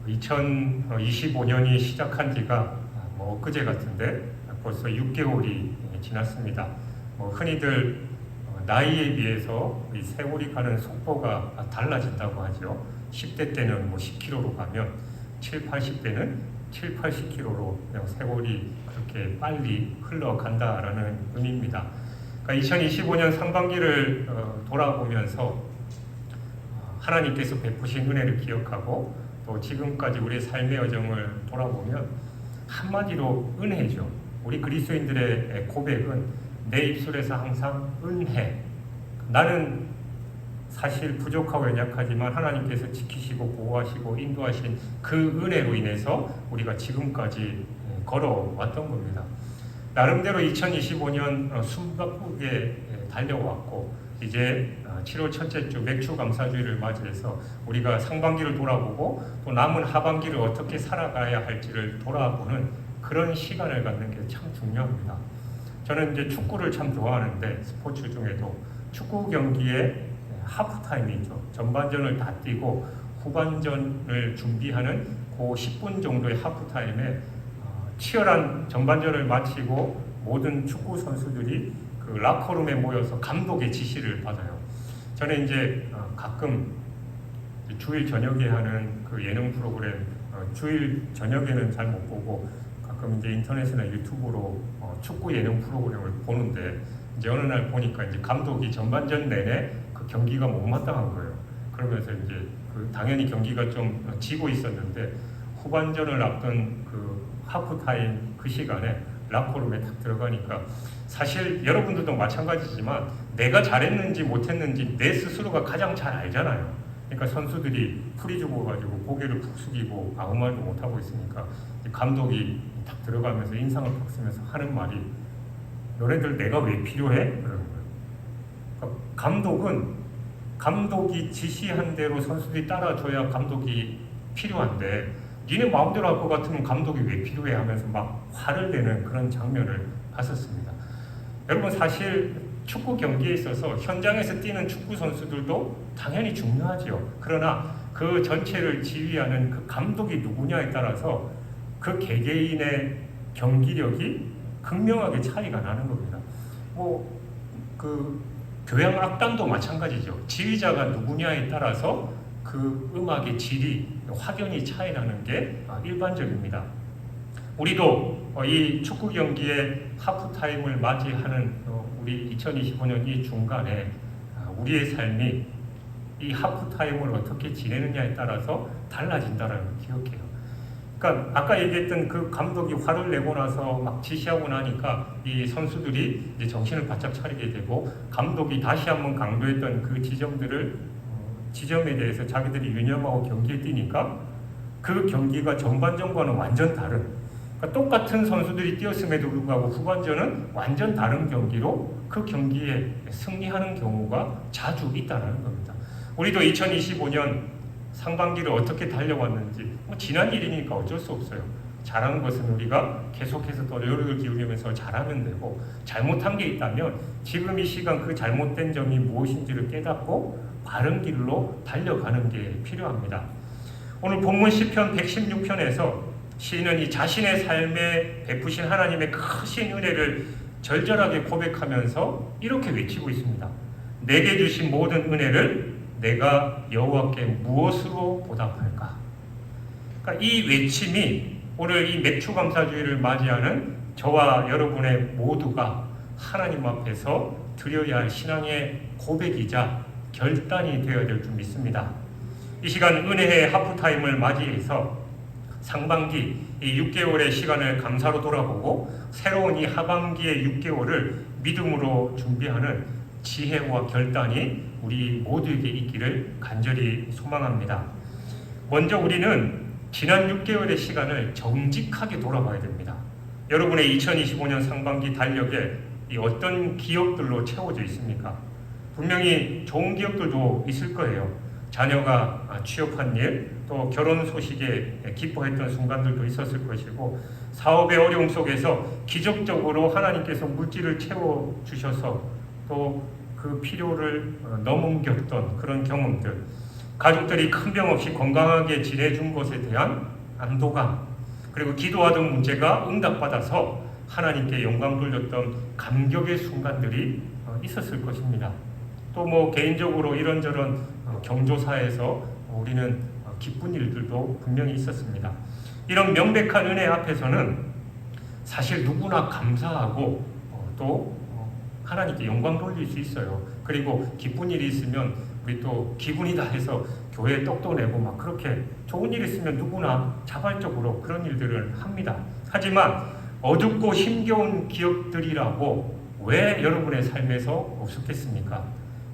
2025년이 시작한 지가 엊그제 같은데 벌써 6개월이 지났습니다. 흔히들 나이에 비해서 이 세월이 가는 속도가 달라진다고 하죠. 10대 때는 10km로 가면 7, 80대는 7, 80km로 그냥 세월이 그렇게 빨리 흘러간다라는 의미입니다. 그러니까 2025년 상반기를 돌아보면서 하나님께서 베푸신 은혜를 기억하고 또 지금까지 우리의 삶의 여정을 돌아보면 한마디로 은혜죠. 우리 그리스도인들의 고백은 내 입술에서 항상 은혜. 나는 사실 부족하고 연약하지만 하나님께서 지키시고 보호하시고 인도하신 그 은혜로 인해서 우리가 지금까지 걸어왔던 겁니다. 나름대로 2025년 숨가쁘게 달려왔고 이제 7월 첫째 주 맥주 감사주의를 맞이해서 우리가 상반기를 돌아보고 또 남은 하반기를 어떻게 살아가야 할지를 돌아보는 그런 시간을 갖는 게 참 중요합니다. 저는 이제 축구를 참 좋아하는데 스포츠 중에도 축구 경기의 하프타임이죠. 전반전을 다 뛰고 후반전을 준비하는 그 10분 정도의 하프타임에 치열한 전반전을 마치고 모든 축구 선수들이 그 라커룸에 모여서 감독의 지시를 받아요. 저는 이제 가끔 주일 저녁에 하는 그 예능 프로그램 주일 저녁에는 잘 못 보고 가끔 이제 인터넷이나 유튜브로 축구 예능 프로그램을 보는데 이제 어느 날 보니까 이제 감독이 전반전 내내 그 경기가 못마땅한 거예요. 그러면서 이제 당연히 경기가 좀 지고 있었는데 후반전을 앞둔 그 하프타임 그 시간에 라커룸에 딱 들어가니까 사실 여러분들도 마찬가지지만 내가 잘했는지 못했는지 내 스스로가 가장 잘 알잖아요. 그러니까 선수들이 풀이 죽어가지고 고개를 푹 숙이고 아무 말도 못하고 있으니까 감독이 딱 들어가면서 인상을 팍 쓰면서 하는 말이 너네들 내가 왜 필요해? 그러는 거예요. 그러니까 감독이 지시한 대로 선수들이 따라줘야 감독이 필요한데 니네 마음대로 할 것 같으면 감독이 왜 필요해 하면서 막 화를 내는 그런 장면을 봤었습니다. 여러분 사실 축구 경기에 있어서 현장에서 뛰는 축구 선수들도 당연히 중요하죠. 그러나 그 전체를 지휘하는 그 감독이 누구냐에 따라서 그 개개인의 경기력이 극명하게 차이가 나는 겁니다. 그 교향 악단도 마찬가지죠. 지휘자가 누구냐에 따라서 그 음악의 질이 확연히 차이 나는 게 일반적입니다. 우리도 이 축구 경기의 하프타임을 맞이하는 우리 2025년 이 중간에 우리의 삶이 이 하프타임을 어떻게 지내느냐에 따라서 달라진다는 걸 기억해요. 그러니까 아까 얘기했던 그 감독이 화를 내고 나서 막 지시하고 나니까 이 선수들이 이제 정신을 바짝 차리게 되고 감독이 다시 한번 강조했던 그 지점에 대해서 자기들이 유념하고 경기에 뛰니까 그 경기가 전반전과는 완전 다른, 그러니까 똑같은 선수들이 뛰었음에도 불구하고 후반전은 완전 다른 경기로 그 경기에 승리하는 경우가 자주 있다는 겁니다. 우리도 2025년 상반기를 어떻게 달려왔는지 지난 일이니까 어쩔 수 없어요. 잘한 것은 우리가 계속해서 또 노력을 기울이면서 잘하면 되고 잘못한 게 있다면 지금 이 시간 그 잘못된 점이 무엇인지를 깨닫고 바른 길로 달려가는 게 필요합니다. 오늘 본문 시편 116편에서 시인은 이 자신의 삶에 베푸신 하나님의 크신 은혜를 절절하게 고백하면서 이렇게 외치고 있습니다. 내게 주신 모든 은혜를 내가 여호와께 무엇으로 보답할까? 그러니까 이 외침이 오늘 이 맥주감사주의를 맞이하는 저와 여러분의 모두가 하나님 앞에서 드려야 할 신앙의 고백이자 결단이 되어야 될 줄 믿습니다. 이 시간 은혜의 하프타임을 맞이해서 상반기 이 6개월의 시간을 감사로 돌아보고 새로운 이 하반기의 6개월을 믿음으로 준비하는 지혜와 결단이 우리 모두에게 있기를 간절히 소망합니다. 먼저 우리는 지난 6개월의 시간을 정직하게 돌아봐야 됩니다. 여러분의 2025년 상반기 달력에 이 어떤 기억들로 채워져 있습니까? 분명히 좋은 기억들도 있을 거예요. 자녀가 취업한 일, 또 결혼 소식에 기뻐했던 순간들도 있었을 것이고 사업의 어려움 속에서 기적적으로 하나님께서 물질을 채워주셔서 또 그 필요를 넘겼던 그런 경험들, 가족들이 큰 병 없이 건강하게 지내준 것에 대한 안도감, 그리고 기도하던 문제가 응답받아서 하나님께 영광 돌렸던 감격의 순간들이 있었을 것입니다. 또 뭐 개인적으로 이런저런 경조사에서 우리는 기쁜 일들도 분명히 있었습니다. 이런 명백한 은혜 앞에서는 사실 누구나 감사하고 또 하나님께 영광 돌릴 수 있어요. 그리고 기쁜 일이 있으면 우리 또 기분이다 해서 교회에 떡도 내고 막 그렇게 좋은 일 있으면 누구나 자발적으로 그런 일들을 합니다. 하지만 어둡고 힘겨운 기억들이라고 왜 여러분의 삶에서 없었겠습니까?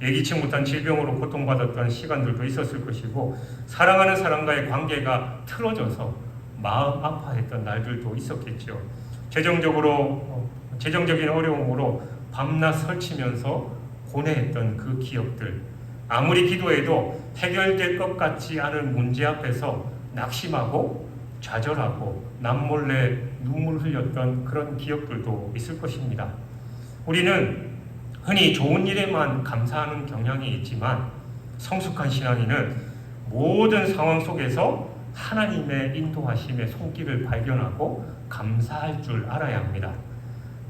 예기치 못한 질병으로 고통받았던 시간들도 있었을 것이고, 사랑하는 사람과의 관계가 틀어져서 마음 아파했던 날들도 있었겠죠. 재정적인 어려움으로 밤낮 설치면서 고뇌했던 그 기억들, 아무리 기도해도 해결될 것 같지 않은 문제 앞에서 낙심하고 좌절하고 남몰래 눈물 흘렸던 그런 기억들도 있을 것입니다. 우리는 흔히 좋은 일에만 감사하는 경향이 있지만 성숙한 신앙인은 모든 상황 속에서 하나님의 인도하심의 손길을 발견하고 감사할 줄 알아야 합니다.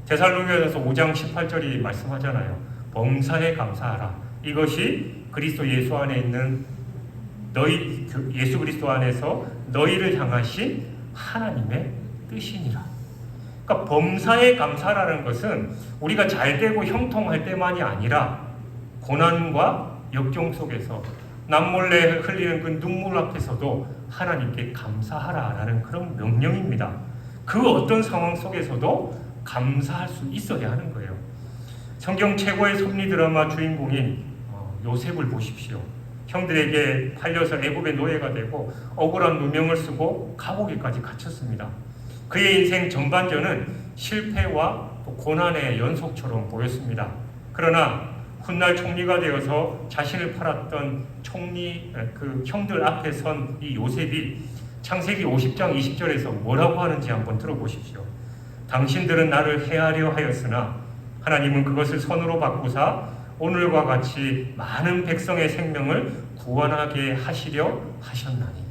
데살로니가서 5장 18절이 말씀하잖아요. 범사에 감사하라. 이것이 그리스도 예수 안에 있는 예수 그리스도 안에서 너희를 향하신 하나님의 뜻이니라. 그러니까 범사에 감사라는 것은 우리가 잘되고 형통할 때만이 아니라 고난과 역경 속에서 남몰래 흘리는 그 눈물 앞에서도 하나님께 감사하라라는 그런 명령입니다. 그 어떤 상황 속에서도 감사할 수 있어야 하는 거예요. 성경 최고의 섭리 드라마 주인공인 요셉을 보십시오. 형들에게 팔려서 애굽의 노예가 되고 억울한 누명을 쓰고 감옥에까지 갇혔습니다. 그의 인생 전반전은 실패와 또 고난의 연속처럼 보였습니다. 그러나 훗날 총리가 되어서 자신을 팔았던 그 형들 앞에 선 이 요셉이 창세기 50장 20절에서 뭐라고 하는지 한번 들어보십시오. 당신들은 나를 해하려 하였으나 하나님은 그것을 선으로 바꾸사 오늘과 같이 많은 백성의 생명을 구원하게 하시려 하셨나니.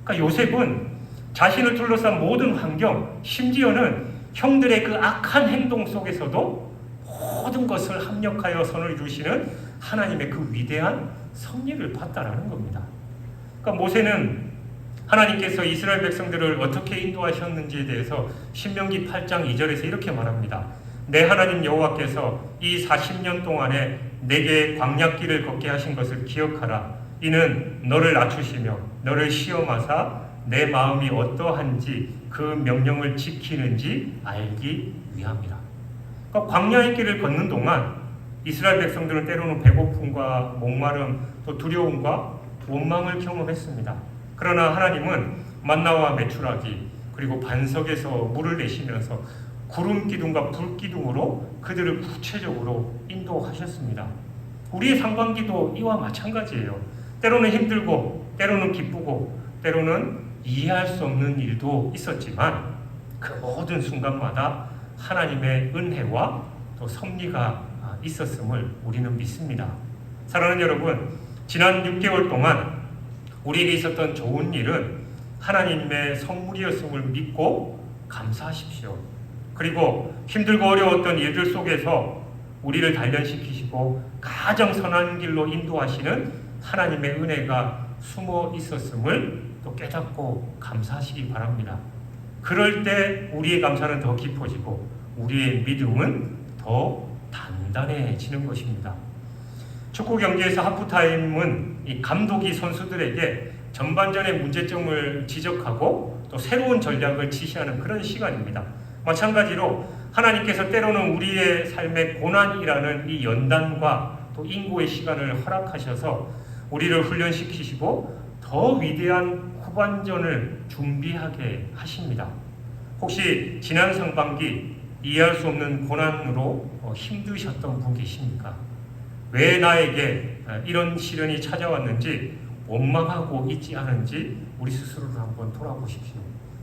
그러니까 요셉은 자신을 둘러싼 모든 환경, 심지어는 형들의 그 악한 행동 속에서도 모든 것을 합력하여 선을 이루시는 하나님의 그 위대한 섭리를 봤다라는 겁니다. 그러니까 모세는 하나님께서 이스라엘 백성들을 어떻게 인도하셨는지에 대해서 신명기 8장 2절에서 이렇게 말합니다. 내 하나님 여호와께서 이 40년 동안에 내게 광야길을 걷게 하신 것을 기억하라. 이는 너를 낮추시며 너를 시험하사 내 마음이 어떠한지 그 명령을 지키는지 알기 위함이라. 그러니까 광야의 길을 걷는 동안 이스라엘 백성들은 때로는 배고픔과 목마름 또 두려움과 원망을 경험했습니다. 그러나 하나님은 만나와 메추라기 그리고 반석에서 물을 내시면서 구름 기둥과 불 기둥으로 그들을 구체적으로 인도하셨습니다. 우리의 상반기도 이와 마찬가지예요. 때로는 힘들고 때로는 기쁘고 때로는 이해할 수 없는 일도 있었지만 그 모든 순간마다 하나님의 은혜와 또 섭리가 있었음을 우리는 믿습니다. 사랑하는 여러분, 지난 6개월 동안 우리에게 있었던 좋은 일은 하나님의 선물이었음을 믿고 감사하십시오. 그리고 힘들고 어려웠던 일들 속에서 우리를 단련시키시고 가장 선한 길로 인도하시는 하나님의 은혜가 숨어 있었음을 또 깨닫고 감사하시기 바랍니다. 그럴 때 우리의 감사는 더 깊어지고 우리의 믿음은 더 단단해지는 것입니다. 축구 경기에서 하프타임은 이 감독이 선수들에게 전반전의 문제점을 지적하고 또 새로운 전략을 지시하는 그런 시간입니다. 마찬가지로 하나님께서 때로는 우리의 삶의 고난이라는 이 연단과 또 인고의 시간을 허락하셔서 우리를 훈련시키시고 더 위대한 후반전을 준비하게 하십니다. 혹시 지난 상반기 이해할 수 없는 고난으로 힘드셨던 분 계십니까? 왜 나에게 이런 시련이 찾아왔는지 원망하고 있지 않은지 우리 스스로를 한번 돌아보십시오.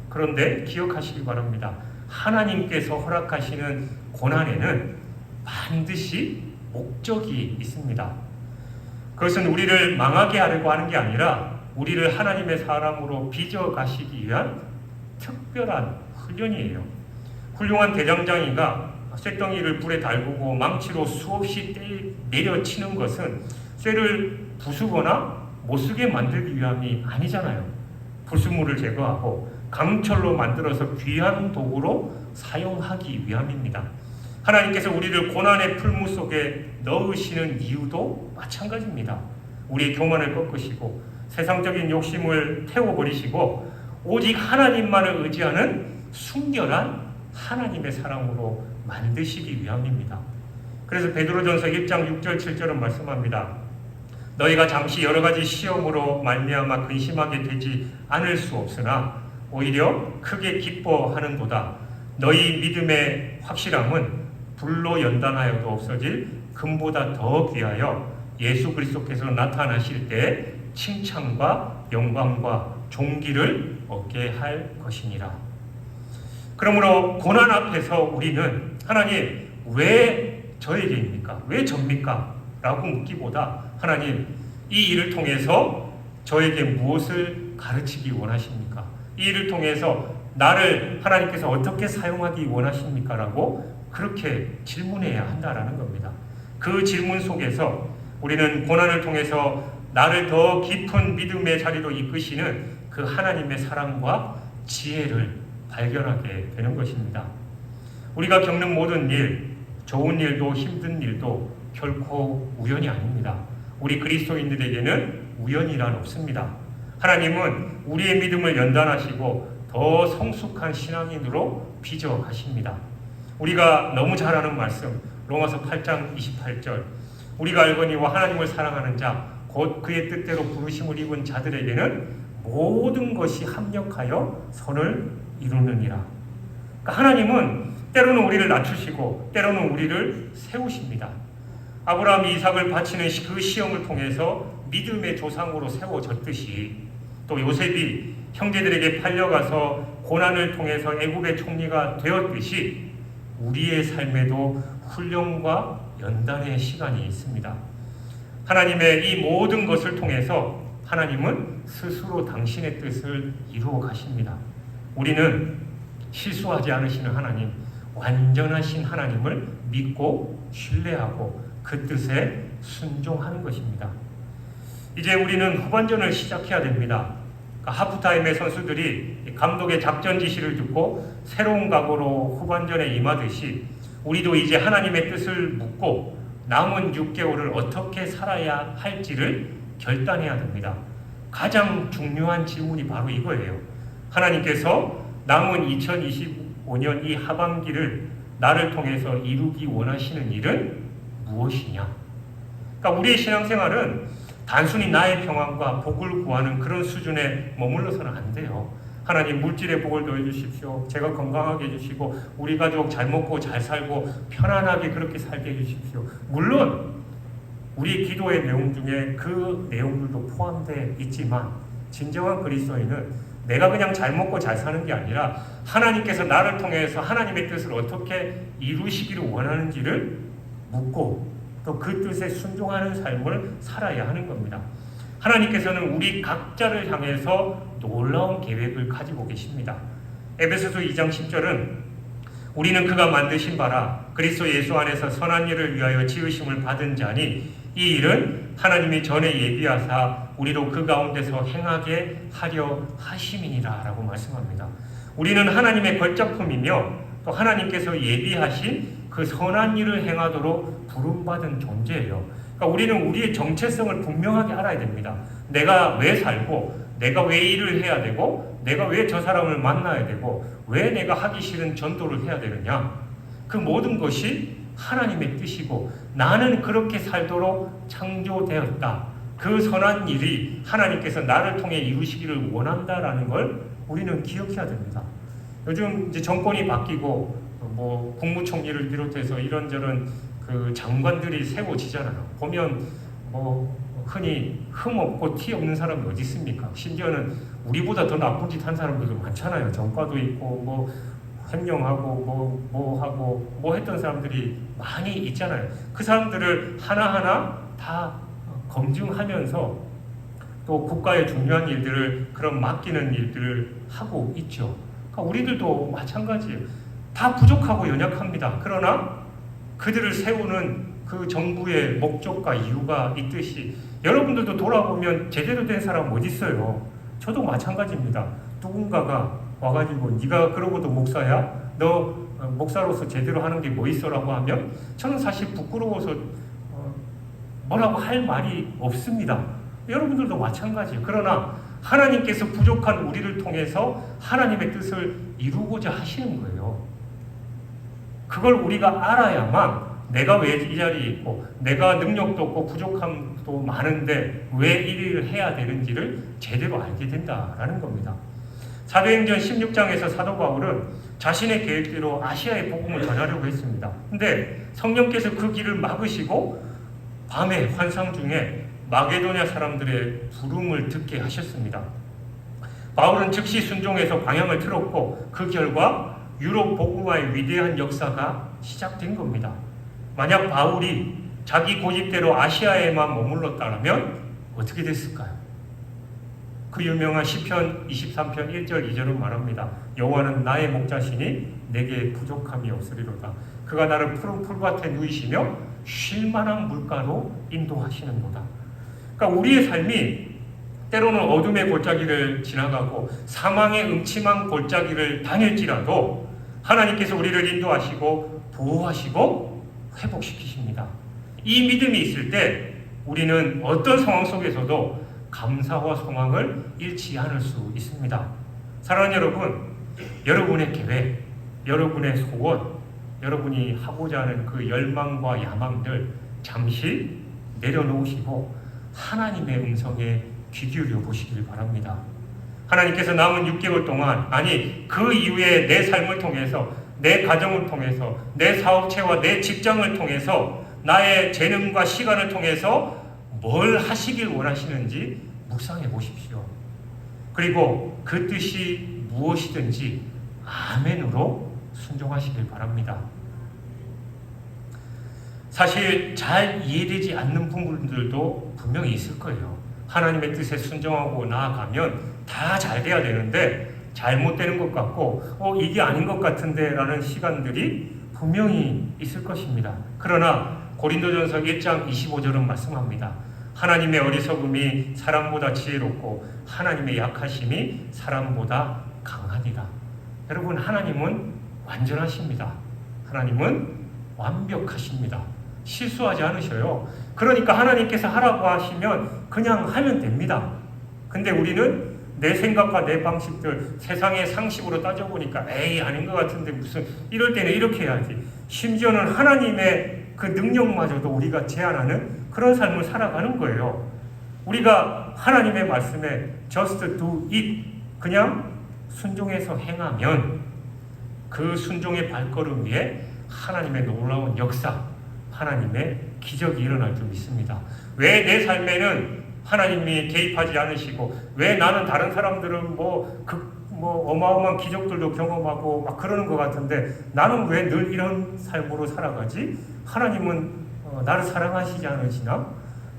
그런데 기억하시기 바랍니다. 하나님께서 허락하시는 고난에는 반드시 목적이 있습니다. 그것은 우리를 망하게 하려고 하는 게 아니라 우리를 하나님의 사람으로 빚어가시기 위한 특별한 훈련이에요. 훌륭한 대장장이가 쇳덩이를 불에 달구고 망치로 수없이 내려치는 것은 쇠를 부수거나 못쓰게 만들기 위함이 아니잖아요. 불순물을 제거하고 강철로 만들어서 귀한 도구로 사용하기 위함입니다. 하나님께서 우리를 고난의 풀무 속에 넣으시는 이유도 마찬가지입니다. 우리의 교만을 꺾으시고 세상적인 욕심을 태워버리시고 오직 하나님만을 의지하는 순결한 하나님의 사랑으로 만드시기 위함입니다. 그래서 베드로전서 1장 6절 7절은 말씀합니다. 너희가 잠시 여러 가지 시험으로 말미암아 근심하게 되지 않을 수 없으나 오히려 크게 기뻐하는도다. 너희 믿음의 확실함은 불로 연단하여도 없어질 금보다 더 귀하여 예수 그리스도께서 나타나실 때 칭찬과 영광과 존귀를 얻게 할 것이니라. 그러므로 고난 앞에서 우리는 하나님 왜 저에게입니까? 왜 접니까? 라고 묻기보다 하나님 이 일을 통해서 저에게 무엇을 가르치기 원하십니까? 이 일을 통해서 나를 하나님께서 어떻게 사용하기 원하십니까? 라고 그렇게 질문해야 한다라는 겁니다. 그 질문 속에서 우리는 고난을 통해서 나를 더 깊은 믿음의 자리로 이끄시는 그 하나님의 사랑과 지혜를 발견하게 되는 것입니다. 우리가 겪는 모든 일, 좋은 일도 힘든 일도 결코 우연이 아닙니다. 우리 그리스도인들에게는 우연이란 없습니다. 하나님은 우리의 믿음을 연단하시고 더 성숙한 신앙인으로 빚어 가십니다. 우리가 너무 잘 아는 말씀 로마서 8장 28절 우리가 알거니와 하나님을 사랑하는 자 곧 그의 뜻대로 부르심을 입은 자들에게는 모든 것이 합력하여 선을 이루느니라. 그러니까 하나님은 때로는 우리를 낮추시고 때로는 우리를 세우십니다. 아브라함이 이삭을 바치는 그 시험을 통해서 믿음의 조상으로 세워졌듯이 또 요셉이 형제들에게 팔려가서 고난을 통해서 애굽의 총리가 되었듯이 우리의 삶에도 훈련과 연단의 시간이 있습니다. 하나님의 이 모든 것을 통해서 하나님은 스스로 당신의 뜻을 이루어 가십니다. 우리는 실수하지 않으시는 하나님, 완전하신 하나님을 믿고 신뢰하고 그 뜻에 순종하는 것입니다. 이제 우리는 후반전을 시작해야 됩니다. 하프타임의 선수들이 감독의 작전 지시를 듣고 새로운 각오로 후반전에 임하듯이 우리도 이제 하나님의 뜻을 묻고 남은 6개월을 어떻게 살아야 할지를 결단해야 됩니다. 가장 중요한 질문이 바로 이거예요. 하나님께서 남은 2025년 이 하반기를 나를 통해서 이루기 원하시는 일은 무엇이냐? 그러니까 우리의 신앙생활은 단순히 나의 평안과 복을 구하는 그런 수준에 머물러서는 안 돼요. 하나님 물질의 복을 더해주십시오. 제가 건강하게 해주시고 우리 가족 잘 먹고 잘 살고 편안하게 그렇게 살게 해주십시오. 물론 우리 기도의 내용 중에 그 내용들도 포함되어 있지만 진정한 그리스도인은 내가 그냥 잘 먹고 잘 사는 게 아니라 하나님께서 나를 통해서 하나님의 뜻을 어떻게 이루시기를 원하는지를 묻고 또 그 뜻에 순종하는 삶을 살아야 하는 겁니다. 하나님께서는 우리 각자를 향해서 놀라운 계획을 가지고 계십니다. 에베소서 2장 10절은 우리는 그가 만드신 바라 그리스도 예수 안에서 선한 일을 위하여 지으심을 받은 자니 이 일은 하나님이 전에 예비하사 우리로 그 가운데서 행하게 하려 하심이니라 라고 말씀합니다. 우리는 하나님의 걸작품이며 또 하나님께서 예비하신 그 선한 일을 행하도록 부름받은 존재예요. 그러니까 우리는 우리의 정체성을 분명하게 알아야 됩니다. 내가 왜 살고 내가 왜 일을 해야 되고 내가 왜 저 사람을 만나야 되고 왜 내가 하기 싫은 전도를 해야 되느냐. 그 모든 것이 하나님의 뜻이고 나는 그렇게 살도록 창조되었다. 그 선한 일이 하나님께서 나를 통해 이루시기를 원한다라는 걸 우리는 기억해야 됩니다. 요즘 이제 정권이 바뀌고 뭐 국무총리를 비롯해서 이런저런 그 장관들이 세워지잖아요. 보면 뭐 흔히 흠없고 티 없는 사람이 어디 있습니까? 심지어는 우리보다 더 나쁜 짓 한 사람들도 많잖아요. 전과도 있고 뭐 횡령하고 뭐 하고 뭐 했던 사람들이 많이 있잖아요. 그 사람들을 하나하나 다 검증하면서 또 국가의 중요한 일들을 그런 맡기는 일들을 하고 있죠. 그러니까 우리들도 마찬가지예요. 다 부족하고 연약합니다. 그러나 그들을 세우는 그 정부의 목적과 이유가 있듯이 여러분들도 돌아보면 제대로 된 사람 어디 있어요? 저도 마찬가지입니다. 누군가가 와가지고 네가 그러고도 목사야? 너 목사로서 제대로 하는 게 뭐 있어라고 하면 저는 사실 부끄러워서 뭐라고 할 말이 없습니다. 여러분들도 마찬가지예요. 그러나 하나님께서 부족한 우리를 통해서 하나님의 뜻을 이루고자 하시는 거예요. 그걸 우리가 알아야만 내가 왜 이 자리에 있고 내가 능력도 없고 부족함도 많은데 왜 이 일을 해야 되는지를 제대로 알게 된다라는 겁니다. 사도행전 16장에서 사도 바울은 자신의 계획대로 아시아의 복음을 전하려고 했습니다. 근데 성령께서 그 길을 막으시고 밤에 환상 중에 마게도냐 사람들의 부름을 듣게 하셨습니다. 바울은 즉시 순종해서 방향을 틀었고 그 결과 유럽 복음화의 위대한 역사가 시작된 겁니다. 만약 바울이 자기 고집대로 아시아에만 머물렀다면 어떻게 됐을까요? 그 유명한 시편 23편 1절 2절은 말합니다. 여호와는 나의 목자시니 내게 부족함이 없으리로다. 그가 나를 푸른 풀밭에 누이시며 쉴만한 물가로 인도하시는도다. 그러니까 우리의 삶이 때로는 어둠의 골짜기를 지나가고 사망의 음침한 골짜기를 다닐지라도 하나님께서 우리를 인도하시고 보호하시고 회복시키십니다. 이 믿음이 있을 때 우리는 어떤 상황 속에서도 감사와 소망을 잃지 않을 수 있습니다. 사랑하는 여러분, 여러분의 계획, 여러분의 소원, 여러분이 하고자 하는 그 열망과 야망들 잠시 내려놓으시고 하나님의 음성에 귀 기울여 보시길 바랍니다. 하나님께서 남은 6개월 동안, 아니 그 이후에 내 삶을 통해서, 내 가정을 통해서, 내 사업체와 내 직장을 통해서, 나의 재능과 시간을 통해서 뭘 하시길 원하시는지 묵상해 보십시오. 그리고 그 뜻이 무엇이든지 아멘으로 순종하시길 바랍니다. 사실 잘 이해되지 않는 부분들도 분명히 있을 거예요. 하나님의 뜻에 순종하고 나아가면 다 잘 돼야 되는데 잘못되는 것 같고 이게 아닌 것 같은데 라는 시간들이 분명히 있을 것입니다. 그러나 고린도전서 1장 25절은 말씀합니다. 하나님의 어리석음이 사람보다 지혜롭고 하나님의 약하심이 사람보다 강하니라. 여러분, 하나님은 완전하십니다. 하나님은 완벽하십니다. 실수하지 않으셔요. 그러니까 하나님께서 하라고 하시면 그냥 하면 됩니다. 근데 우리는 내 생각과 내 방식들, 세상의 상식으로 따져보니까 에이 아닌 것 같은데 무슨 이럴 때는 이렇게 해야지. 심지어는 하나님의 그 능력마저도 우리가 제한하는 그런 삶을 살아가는 거예요. 우리가 하나님의 말씀에 just do it, 그냥 순종해서 행하면 그 순종의 발걸음 위에 하나님의 놀라운 역사, 하나님의 기적이 일어날 줄 믿습니다. 왜 내 삶에는 하나님이 개입하지 않으시고 왜 나는 다른 사람들은 어마어마한 기적들도 경험하고 막 그러는 것 같은데 나는 왜 늘 이런 삶으로 살아가지? 하나님은 나를 사랑하시지 않으시나?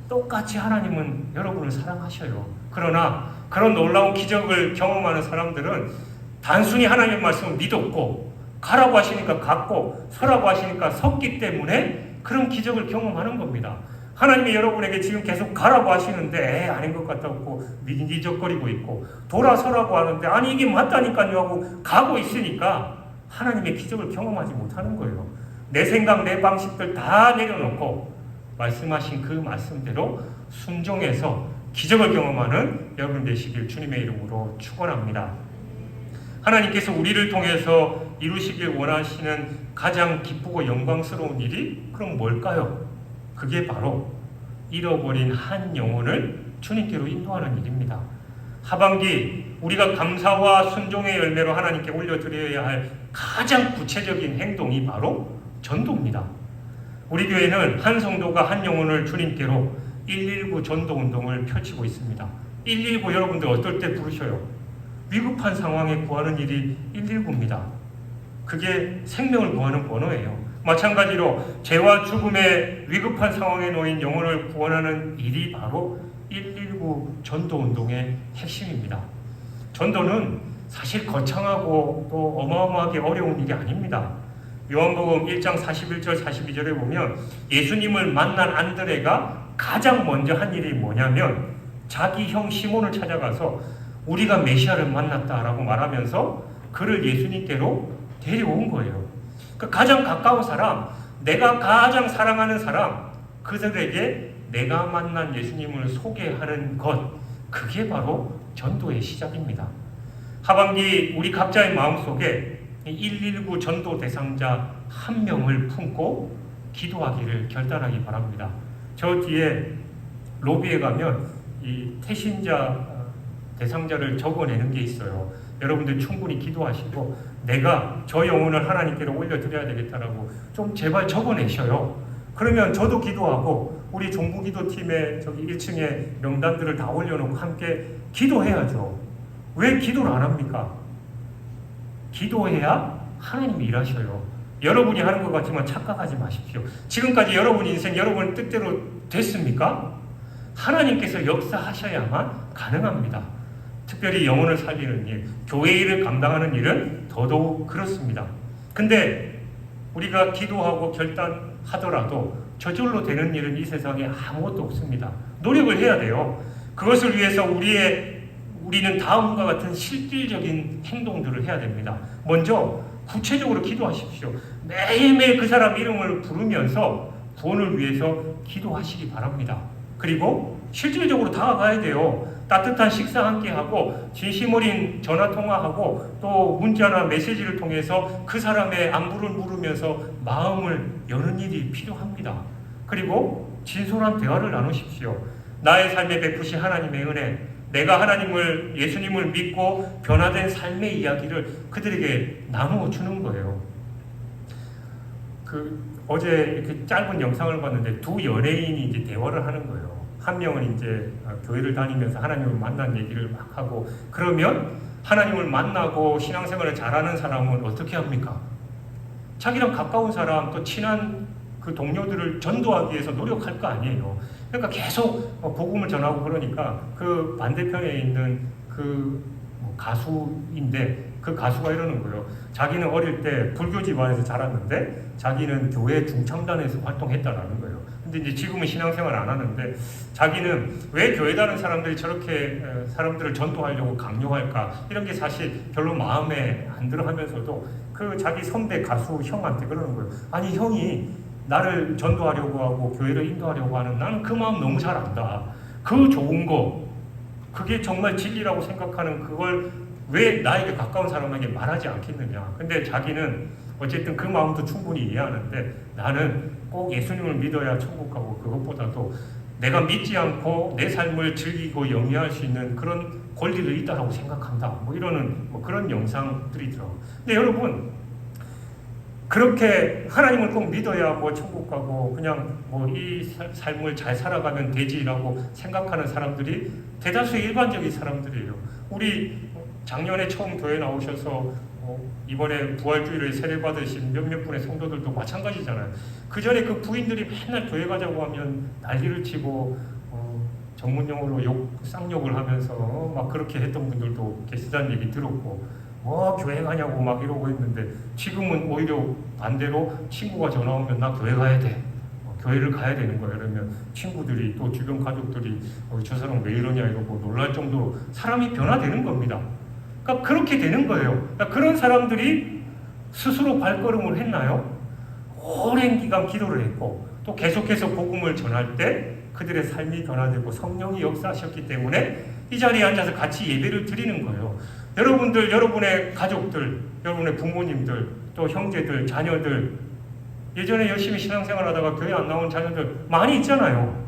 똑같이 하나님은 여러분을 사랑하셔요. 그러나 그런 놀라운 기적을 경험하는 사람들은 단순히 하나님의 말씀을 믿었고 가라고 하시니까 갔고 서라고 하시니까 섰기 때문에 그런 기적을 경험하는 겁니다. 하나님이 여러분에게 지금 계속 가라고 하시는데 아닌 것 같다고 미적거리고 있고 돌아서라고 하는데 아니 이게 맞다니까요 하고 가고 있으니까 하나님의 기적을 경험하지 못하는 거예요. 내 생각, 내 방식들 다 내려놓고 말씀하신 그 말씀대로 순종해서 기적을 경험하는 여러분 되시길 주님의 이름으로 축원합니다. 하나님께서 우리를 통해서 이루시길 원하시는 가장 기쁘고 영광스러운 일이 그럼 뭘까요? 그게 바로 잃어버린 한 영혼을 주님께로 인도하는 일입니다. 하반기 우리가 감사와 순종의 열매로 하나님께 올려드려야 할 가장 구체적인 행동이 바로 전도입니다. 우리 교회는 한 성도가 한 영혼을 주님께로 119 전도 운동을 펼치고 있습니다. 119 여러분들 어떨 때 부르셔요? 위급한 상황에 구하는 일이 119입니다. 그게 생명을 구하는 번호예요. 마찬가지로 죄와 죽음의 위급한 상황에 놓인 영혼을 구원하는 일이 바로 119 전도운동의 핵심입니다. 전도는 사실 거창하고 또 어마어마하게 어려운 일이 아닙니다. 요한복음 1장 41절 42절에 보면 예수님을 만난 안드레가 가장 먼저 한 일이 뭐냐면 자기 형 시몬을 찾아가서 우리가 메시아를 만났다라고 말하면서 그를 예수님께로 데려온 거예요. 그 가장 가까운 사람, 내가 가장 사랑하는 사람, 그들에게 내가 만난 예수님을 소개하는 것, 그게 바로 전도의 시작입니다. 하반기 우리 각자의 마음속에 119 전도 대상자 한 명을 품고 기도하기를 결단하기 바랍니다. 저 뒤에 로비에 가면 이 태신자 대상자를 적어내는 게 있어요. 여러분들 충분히 기도하시고 내가 저 영혼을 하나님께로 올려드려야 되겠다라고 좀 제발 적어내셔요. 그러면 저도 기도하고 우리 종부기도팀의 저기 1층에 명단들을 다 올려놓고 함께 기도해야죠. 왜 기도를 안 합니까? 기도해야 하나님이 일하셔요. 여러분이 하는 것 같지만 착각하지 마십시오. 지금까지 여러분 인생 여러분 뜻대로 됐습니까? 하나님께서 역사하셔야만 가능합니다. 특별히 영혼을 살리는 일, 교회 일을 감당하는 일은 더더욱 그렇습니다. 근데 우리가 기도하고 결단하더라도 저절로 되는 일은 이 세상에 아무것도 없습니다. 노력을 해야 돼요. 그것을 위해서 우리는 다음과 같은 실질적인 행동들을 해야 됩니다. 먼저 구체적으로 기도하십시오. 매일매일 그 사람 이름을 부르면서 구원을 위해서 기도하시기 바랍니다. 그리고 실질적으로 다가가야 돼요. 따뜻한 식사 함께하고 진심 어린 전화통화하고 또 문자나 메시지를 통해서 그 사람의 안부를 물으면서 마음을 여는 일이 필요합니다. 그리고 진솔한 대화를 나누십시오. 나의 삶에 베푸신 하나님의 은혜, 내가 하나님을, 예수님을 믿고 변화된 삶의 이야기를 그들에게 나누어 주는 거예요. 어제 이렇게 짧은 영상을 봤는데 두 연예인이 이제 대화를 하는 거예요. 한 명은 이제 교회를 다니면서 하나님을 만난 얘기를 막 하고, 그러면 하나님을 만나고 신앙생활을 잘하는 사람은 어떻게 합니까? 자기랑 가까운 사람, 또 친한 그 동료들을 전도하기 위해서 노력할 거 아니에요. 그러니까 계속 복음을 전하고 그러니까 그 반대편에 있는 그 가수인데 그 가수가 이러는 거예요. 자기는 어릴 때 불교 집안에서 자랐는데 자기는 교회 중창단에서 활동했다라는 거예요. 근데 이제 지금은 신앙생활 안 하는데 자기는 왜 교회 다른 사람들이 저렇게 사람들을 전도하려고 강요할까, 이런 게 사실 별로 마음에 안 들어 하면서도 그 자기 선배 가수 형한테 그러는 거예요. 아니 형이 나를 전도하려고 하고 교회를 인도하려고 하는, 나는 그 마음 너무 잘 안다. 그 좋은 거, 그게 정말 진리라고 생각하는 그걸 왜 나에게 가까운 사람에게 말하지 않겠느냐. 근데 자기는 어쨌든 그 마음도 충분히 이해하는데 나는 꼭 예수님을 믿어야 천국 가고 그것보다도 내가 믿지 않고 내 삶을 즐기고 영위할 수 있는 그런 권리도 있다라고 생각한다. 이러는 그런 영상들이 들어요. 근데 여러분, 그렇게 하나님을 꼭 믿어야 천국 가고 그냥 이 삶을 잘 살아가면 되지라고 생각하는 사람들이 대다수의 일반적인 사람들이에요. 우리 작년에 처음 교회 나오셔서 이번에 부활주일을 세례받으신 몇몇 분의 성도들도 마찬가지잖아요. 그 전에 그 부인들이 맨날 교회 가자고 하면 난리를 치고 전문용어로 쌍욕을 하면서 막 그렇게 했던 분들도 계시다는 얘기 들었고, 교회 가냐고 막 이러고 있는데 지금은 오히려 반대로 친구가 전화 오면 나 교회 가야 돼. 교회를 가야 되는 거예요. 그러면 친구들이 또 주변 가족들이 저 사람 왜 이러냐 이러고 놀랄 정도로 사람이 변화되는 겁니다. 그러니까 그렇게 되는 거예요. 그러니까 그런 사람들이 스스로 발걸음을 했나요? 오랜 기간 기도를 했고 또 계속해서 복음을 전할 때 그들의 삶이 변화되고 성령이 역사하셨기 때문에 이 자리에 앉아서 같이 예배를 드리는 거예요. 여러분들, 여러분의 가족들, 여러분의 부모님들, 또 형제들, 자녀들, 예전에 열심히 신앙생활 하다가 교회 안 나온 자녀들 많이 있잖아요.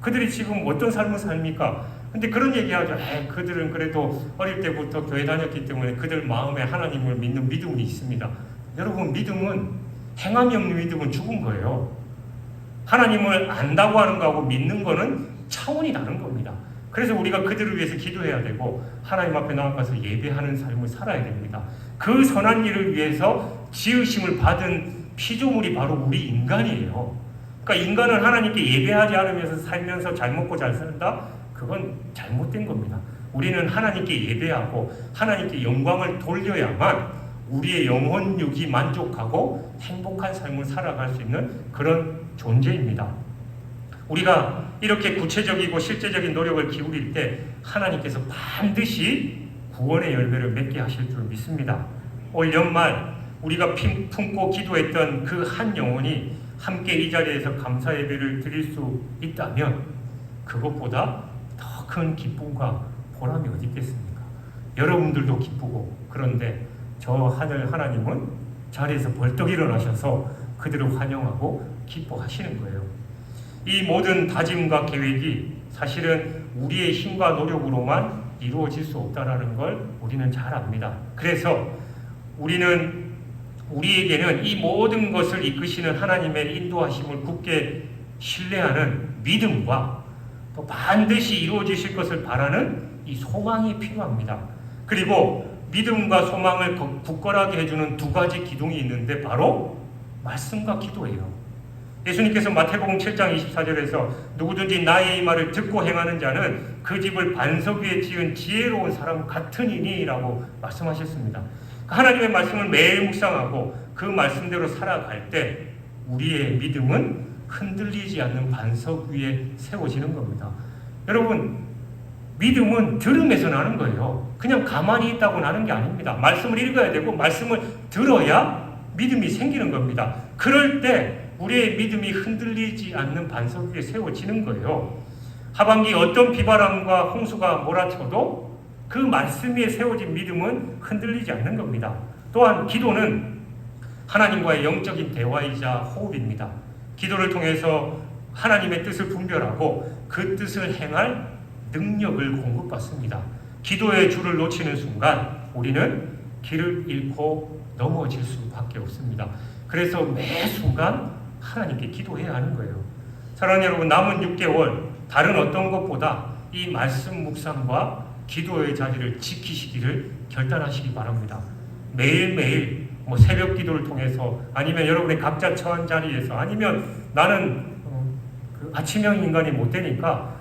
그들이 지금 어떤 삶을 삽니까? 근데 그런 얘기하죠. 그들은 그래도 어릴 때부터 교회 다녔기 때문에 그들 마음에 하나님을 믿는 믿음이 있습니다. 여러분, 믿음은, 행함이 없는 믿음은 죽은 거예요. 하나님을 안다고 하는 거하고 믿는 거는 차원이 다른 겁니다. 그래서 우리가 그들을 위해서 기도해야 되고 하나님 앞에 나아가서 예배하는 삶을 살아야 됩니다. 그 선한 일을 위해서 지으심을 받은 피조물이 바로 우리 인간이에요. 그러니까 인간은 하나님께 예배하지 않으면서 살면서 잘 먹고 잘 산다? 그건 잘못된 겁니다. 우리는 하나님께 예배하고 하나님께 영광을 돌려야만 우리의 영혼육이 만족하고 행복한 삶을 살아갈 수 있는 그런 존재입니다. 우리가 이렇게 구체적이고 실제적인 노력을 기울일 때 하나님께서 반드시 구원의 열매를 맺게 하실 줄 믿습니다. 올 연말 우리가 품고 기도했던 그 한 영혼이 함께 이 자리에서 감사 예배를 드릴 수 있다면 그것보다 더 큰 기쁨과 보람이 어디 있겠습니까? 여러분들도 기쁘고, 그런데 저 하늘 하나님은 자리에서 벌떡 일어나셔서 그들을 환영하고 기뻐하시는 거예요. 이 모든 다짐과 계획이 사실은 우리의 힘과 노력으로만 이루어질 수 없다는 걸 우리는 잘 압니다. 그래서 우리에게는 이 모든 것을 이끄시는 하나님의 인도하심을 굳게 신뢰하는 믿음과 또 반드시 이루어지실 것을 바라는 이 소망이 필요합니다. 그리고 믿음과 소망을 굳건하게 해주는 두 가지 기둥이 있는데 바로 말씀과 기도예요. 예수님께서 마태복음 7장 24절에서 누구든지 나의 이 말을 듣고 행하는 자는 그 집을 반석 위에 지은 지혜로운 사람 같으니니 라고 말씀하셨습니다. 하나님의 말씀을 매일 묵상하고 그 말씀대로 살아갈 때 우리의 믿음은 흔들리지 않는 반석 위에 세워지는 겁니다. 여러분, 믿음은 들음에서 나는 거예요. 그냥 가만히 있다고 나는 게 아닙니다. 말씀을 읽어야 되고 말씀을 들어야 믿음이 생기는 겁니다. 그럴 때 우리의 믿음이 흔들리지 않는 반석 위에 세워지는 거예요. 하반기 어떤 비바람과 홍수가 몰아쳐도 그 말씀 위에 세워진 믿음은 흔들리지 않는 겁니다. 또한 기도는 하나님과의 영적인 대화이자 호흡입니다. 기도를 통해서 하나님의 뜻을 분별하고 그 뜻을 행할 능력을 공급받습니다. 기도의 줄을 놓치는 순간 우리는 길을 잃고 넘어질 수밖에 없습니다. 그래서 매 순간 하나님께 기도해야 하는 거예요. 사랑하는 여러분, 남은 6개월 다른 어떤 것보다 이 말씀 묵상과 기도의 자리를 지키시기를 결단하시기 바랍니다. 매일매일 새벽 기도를 통해서 아니면 여러분의 각자 처한 자리에서 아니면 나는 아침형 인간이 못 되니까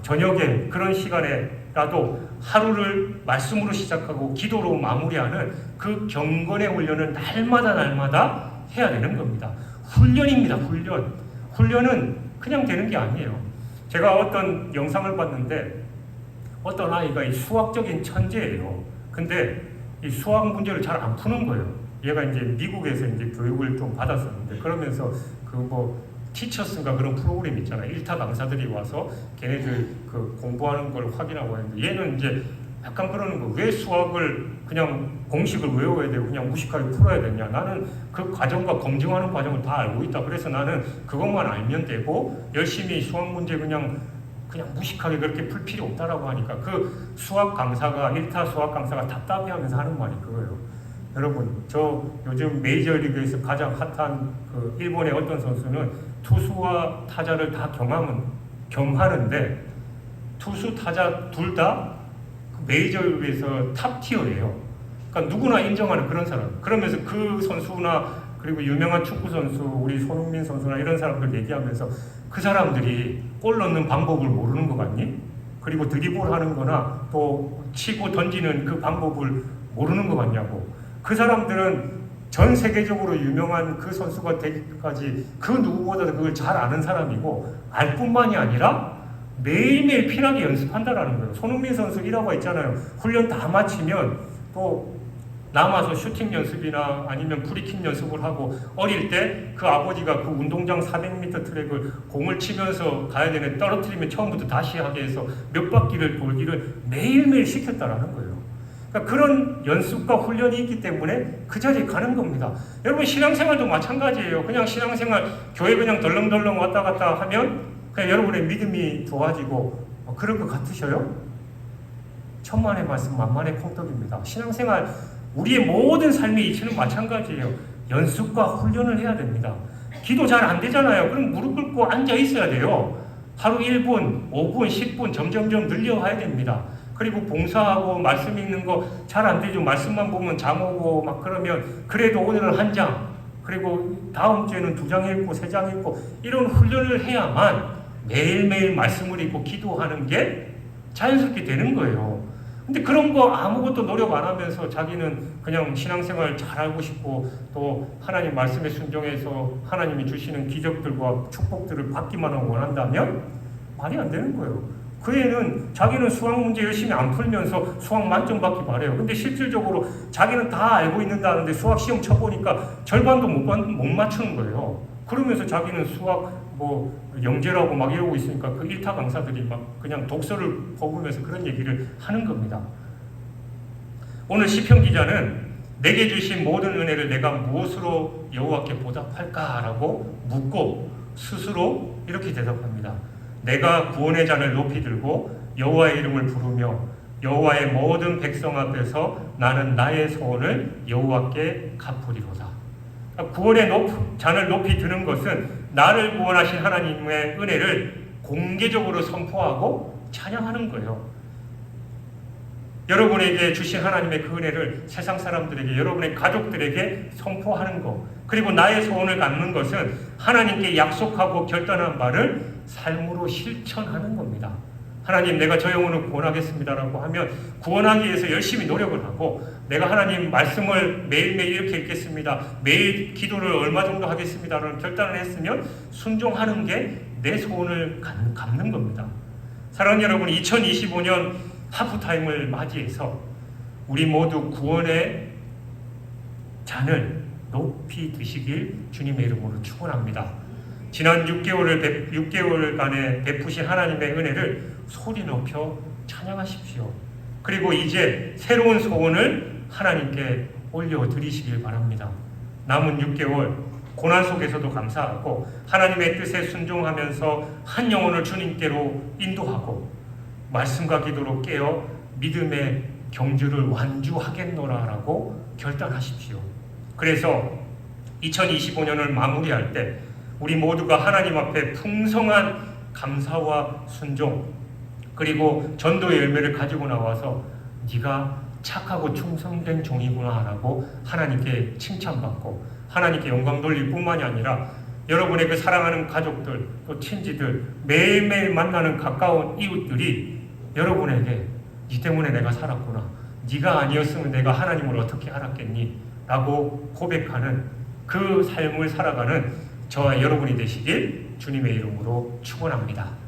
저녁에 그런 시간에라도 하루를 말씀으로 시작하고 기도로 마무리하는 그 경건의 훈련을 날마다 해야 되는 겁니다. 훈련입니다. 훈련은 그냥 되는 게 아니에요. 제가 어떤 영상을 봤는데 어떤 아이가 이 수학적인 천재예요. 근데 이 수학 문제를 잘 안 푸는 거예요. 얘가 이제 미국에서 이제 교육을 좀 받았었는데 그러면서 티처스인가 그런 프로그램 있잖아요. 일타 강사들이 와서 걔네들 그 공부하는 걸 확인하고 했는데 얘는 이제 약간 그러는 거, 왜 수학을 그냥 공식을 외워야 되고 그냥 무식하게 풀어야 되냐. 나는 그 과정과 검증하는 과정을 다 알고 있다. 그래서 나는 그것만 알면 되고 열심히 수학 문제 그냥 무식하게 그렇게 풀 필요 없다라고 하니까 그 수학 강사가, 일타 수학 강사가 답답해하면서 하는 말이 그거예요. 여러분, 저 요즘 메이저리그에서 가장 핫한 그 일본의 어떤 선수는 투수와 타자를 다 겸하는데 투수, 타자 둘 다 메이저리그에서 탑티어예요. 그러니까 누구나 인정하는 그런 사람. 그러면서 그 선수나 그리고 유명한 축구 선수, 우리 손흥민 선수나 이런 사람들 얘기하면서 그 사람들이 골 넣는 방법을 모르는 것 같니? 그리고 드리블 하는 거나 또 치고 던지는 그 방법을 모르는 것 같냐고. 그 사람들은 전 세계적으로 유명한 그 선수가 되기까지 그 누구보다도 그걸 잘 아는 사람이고 알 뿐만이 아니라 매일매일 피나게 연습한다라는 거예요. 손흥민 선수 1화가 있잖아요. 훈련 다 마치면 또 남아서 슈팅 연습이나 아니면 프리킥 연습을 하고 어릴 때 그 아버지가 그 운동장 400m 트랙을 공을 치면서 가야 되는 떨어뜨리면 처음부터 다시 하게 해서 몇 바퀴를 돌기를 매일매일 시켰다라는 거예요. 그러니까 그런 연습과 훈련이 있기 때문에 그 자리에 가는 겁니다. 여러분, 신앙생활도 마찬가지예요. 그냥 신앙생활 교회 그냥 덜렁덜렁 왔다 갔다 하면 그냥 여러분의 믿음이 좋아지고 그럴 것 같으셔요? 천만의 말씀 만만의 콩떡입니다. 신앙생활 우리의 모든 삶의 이치는 마찬가지예요. 연습과 훈련을 해야 됩니다. 기도 잘 안 되잖아요. 그럼 무릎 꿇고 앉아 있어야 돼요. 하루 1분, 5분, 10분 점점점 늘려가야 됩니다. 그리고 봉사하고 말씀 읽는 거 잘 안 되죠. 말씀만 보면 잠 오고 막 그러면 그래도 오늘은 한 장, 그리고 다음 주에는 2장 읽고 3장 읽고 이런 훈련을 해야만 매일매일 말씀을 읽고 기도하는 게 자연스럽게 되는 거예요. 근데 그런 거 아무것도 노력 안 하면서 자기는 그냥 신앙생활 잘하고 싶고 또 하나님 말씀에 순종해서 하나님이 주시는 기적들과 축복들을 받기만 원한다면 말이 안 되는 거예요. 그 애는 자기는 수학 문제 열심히 안 풀면서 수학 만점 받기 바래요. 근데 실질적으로 자기는 다 알고 있는다는데 수학 시험 쳐보니까 절반도 못 맞추는 거예요. 그러면서 자기는 수학 영재라고 막 이러고 있으니까 그 일타 강사들이 막 그냥 독서를 퍼부으면서 그런 얘기를 하는 겁니다. 오늘 시편 기자는 내게 주신 모든 은혜를 내가 무엇으로 여호와께 보답할까라고 묻고 스스로 이렇게 대답합니다. 내가 구원의 잔을 높이 들고 여호와의 이름을 부르며 여호와의 모든 백성 앞에서 나는 나의 소원을 여호와께 갚으리로다. 구원의 잔을 높이 드는 것은 나를 구원하신 하나님의 은혜를 공개적으로 선포하고 찬양하는 거예요. 여러분에게 주신 하나님의 그 은혜를 세상 사람들에게, 여러분의 가족들에게 선포하는 것, 그리고 나의 소원을 갖는 것은 하나님께 약속하고 결단한 바를 삶으로 실천하는 겁니다. 하나님, 내가 저 영혼을 구원하겠습니다라고 하면 구원하기 위해서 열심히 노력을 하고, 내가 하나님 말씀을 매일매일 이렇게 읽겠습니다, 매일 기도를 얼마 정도 하겠습니다라는 결단을 했으면 순종하는 게 내 소원을 갚는 겁니다. 사랑하는 여러분, 2025년 하프타임을 맞이해서 우리 모두 구원의 잔을 높이 드시길 주님의 이름으로 축원합니다. 지난 6개월간에 베푸신 하나님의 은혜를 소리 높여 찬양하십시오. 그리고 이제 새로운 소원을 하나님께 올려드리시길 바랍니다. 남은 6개월 고난 속에서도 감사하고 하나님의 뜻에 순종하면서 한 영혼을 주님께로 인도하고 말씀과 기도로 깨어 믿음의 경주를 완주하겠노라라고 결단하십시오. 그래서 2025년을 마무리할 때 우리 모두가 하나님 앞에 풍성한 감사와 순종, 그리고 전도의 열매를 가지고 나와서 네가 착하고 충성된 종이구나 라고 하나님께 칭찬받고 하나님께 영광 돌릴 뿐만이 아니라 여러분의 그 사랑하는 가족들, 또 친지들, 매일매일 만나는 가까운 이웃들이 여러분에게 네 때문에 내가 살았구나, 네가 아니었으면 내가 하나님을 어떻게 알았겠니? 라고 고백하는 그 삶을 살아가는 저와 여러분이 되시길 주님의 이름으로 축원합니다.